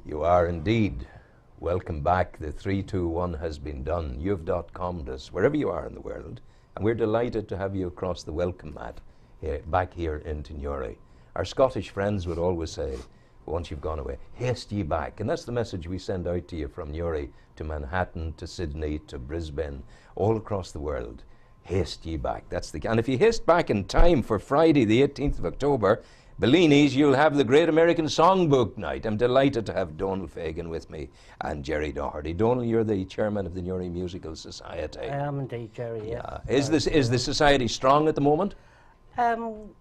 You are indeed. Welcome back. The 3-2-1 has been done. You've.com'd us wherever you are in the world, and we're delighted to have you across the welcome mat back here in Newry. Our Scottish friends would always say, once you've gone away, haste ye back. And that's the message we send out to you from Newry to Manhattan to Sydney to Brisbane, all across the world. Haste ye back. That's the. And if you haste back in time for Friday, the 18th of October, Bellini's, you'll have the Great American Songbook Night. I'm delighted to have Donal Feagan with me and Gerry Doherty. Donal, you're the chairman of the Newry Musical Society. I am indeed, Gerry, yeah. Is the society strong at the moment?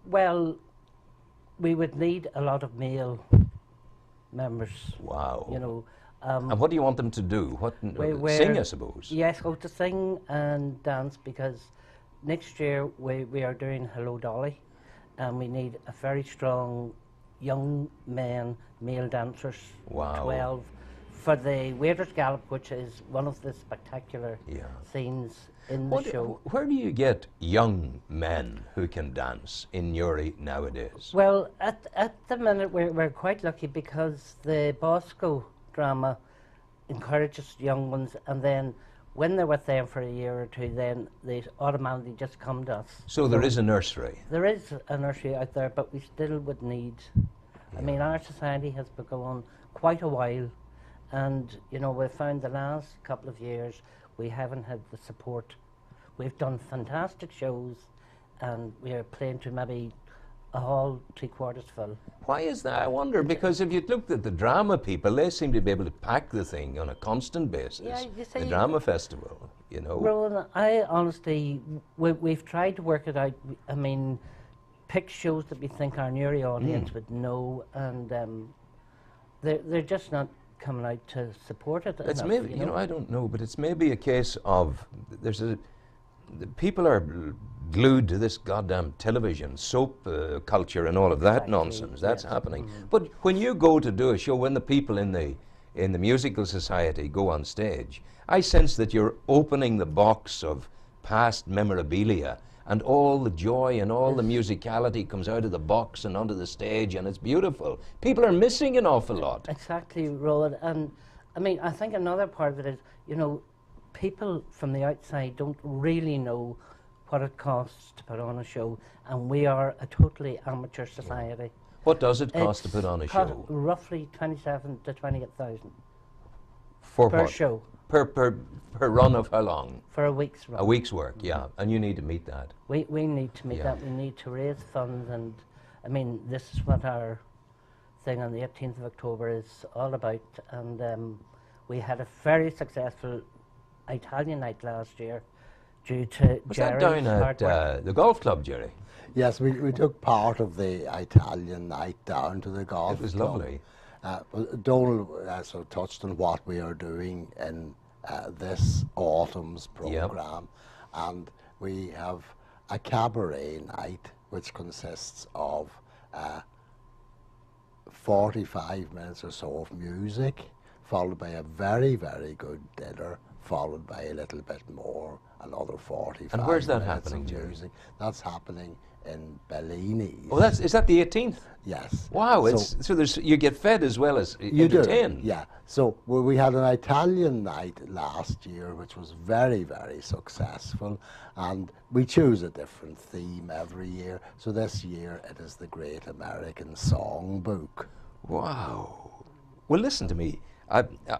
Well, we would need a lot of male members. Wow. You know. And what do you want them to do? Sing, I suppose? Yes, to sing and dance, because next year we are doing Hello Dolly, and we need a very strong young men, male dancers. Wow. 12 for the Waiters Gallop, which is one of the spectacular scenes in the show. Where do you get young men who can dance in Newry nowadays? Well, at the minute we're quite lucky, because the Bosco drama encourages young ones, and then when they're with them for a year or two, then they automatically just come to us. So there is a nursery? There is a nursery out there, but we still would need... I mean, our society has been going on quite a while, and, you know, we've found the last couple of years we haven't had the support. We've done fantastic shows, and we are playing to maybe a hall 3/4 full. Why is that? I wonder, because if you looked at the drama people, they seem to be able to pack the thing on a constant basis. Yeah, you see, the drama festival, you know. Rowan, I honestly, we've tried to work it out. I mean, pick shows that we think our Newry audience would know, and they're just not coming out to support it. It's enough, maybe, you know, I don't know, but it's maybe a case of the people are glued to this goddamn television, soap culture and all of that nonsense. That's happening. But when you go to do a show, when the people in the musical society go on stage, I sense that you're opening the box of past memorabilia, and all the joy and all the musicality comes out of the box and onto the stage, and it's beautiful. People are missing an awful lot. Exactly, Rowan. And I mean, I think another part of it is, you know, people from the outside don't really know what it costs to put on a show, and we are a totally amateur society. What does it cost to put on a show? Roughly 27 to 28,000 for per what? show. Per run of how long? For a week's run. A week's work, yeah. And you need to meet that. We need to meet that. We need to raise funds, and I mean, this is what our thing on the 18th of October is all about. And we had a very successful Italian night last year, due to Was Gerry's that down hard at work. the golf club, Gerry? Yes, we took part of the Italian night down to the golf club. It was lovely. Donal also touched on what we are doing in this autumn's programme, and we have a cabaret night which consists of 45 minutes or so of music, followed by a very, very good dinner, followed by a little bit more, another 45 And where's that minutes happening, of Gerry? music. That's happening in Bellini's. Oh, is that the 18th? Yes. Wow, So you get fed as well as you entertained. do, yeah. So we had an Italian night last year, which was very, very successful, and we choose a different theme every year. So this year it is the Great American Songbook. Wow. Well, listen to me.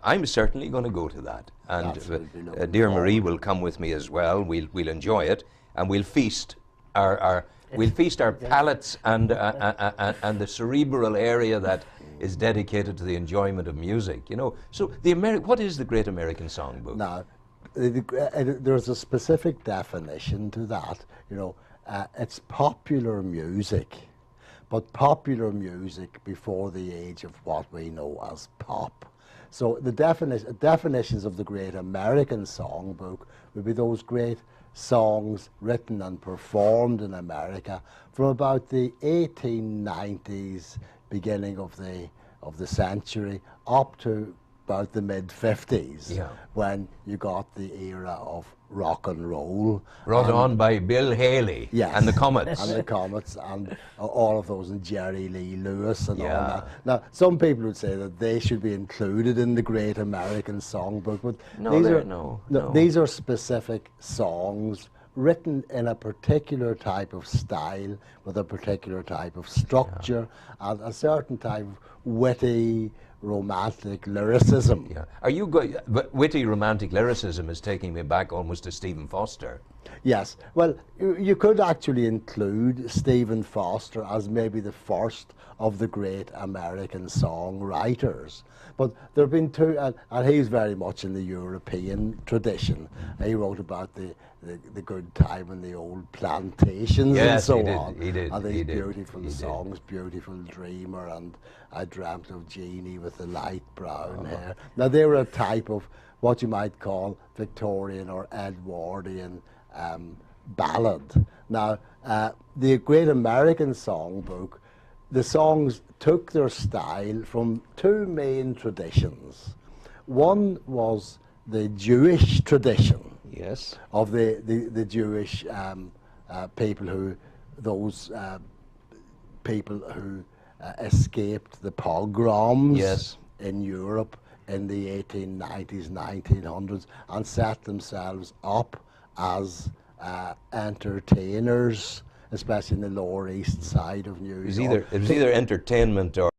I'm certainly going to go to that, and dear Marie will come with me as well. We'll enjoy it, and we'll feast our palates and the cerebral area that is dedicated to the enjoyment of music. You know, so what is the Great American Songbook? Now, there's a specific definition to that. You know, it's popular music, but popular music before the age of what we know as pop. So the definitions of the Great American Songbook would be those great songs written and performed in America from about the 1890s, beginning of the century, up to about the mid-50s, Yeah. when you got the era of rock and roll. Brought on by Bill Haley Yes. and the Comets. And the Comets and all of those, and Jerry Lee Lewis and all Yeah. that. Now, some people would say that they should be included in the Great American Songbook, but No, these they're- are no. these are specific songs written in a particular type of style, with a particular type of structure, and a certain type of witty, romantic lyricism. Yeah. Are you going? Witty romantic lyricism is taking me back almost to Stephen Foster. Yes, well, you could actually include Stephen Foster as maybe the first of the great American songwriters. But there have been two, and he's very much in the European tradition. He wrote about the good time in the old plantations and Yes, so he did, on. he did, And he these did, beautiful he did. songs, Beautiful Dreamer and I Dreamt of Jeannie with the light brown hair. Now they were a type of what you might call Victorian or Edwardian ballad. Now, the Great American Songbook, the songs took their style from two main traditions. One was the Jewish tradition Yes. of the Jewish people who, those people who escaped the pogroms Yes. in Europe in the 1890s, 1900s, and set themselves up as entertainers, especially in the Lower East Side of New York. It was either entertainment or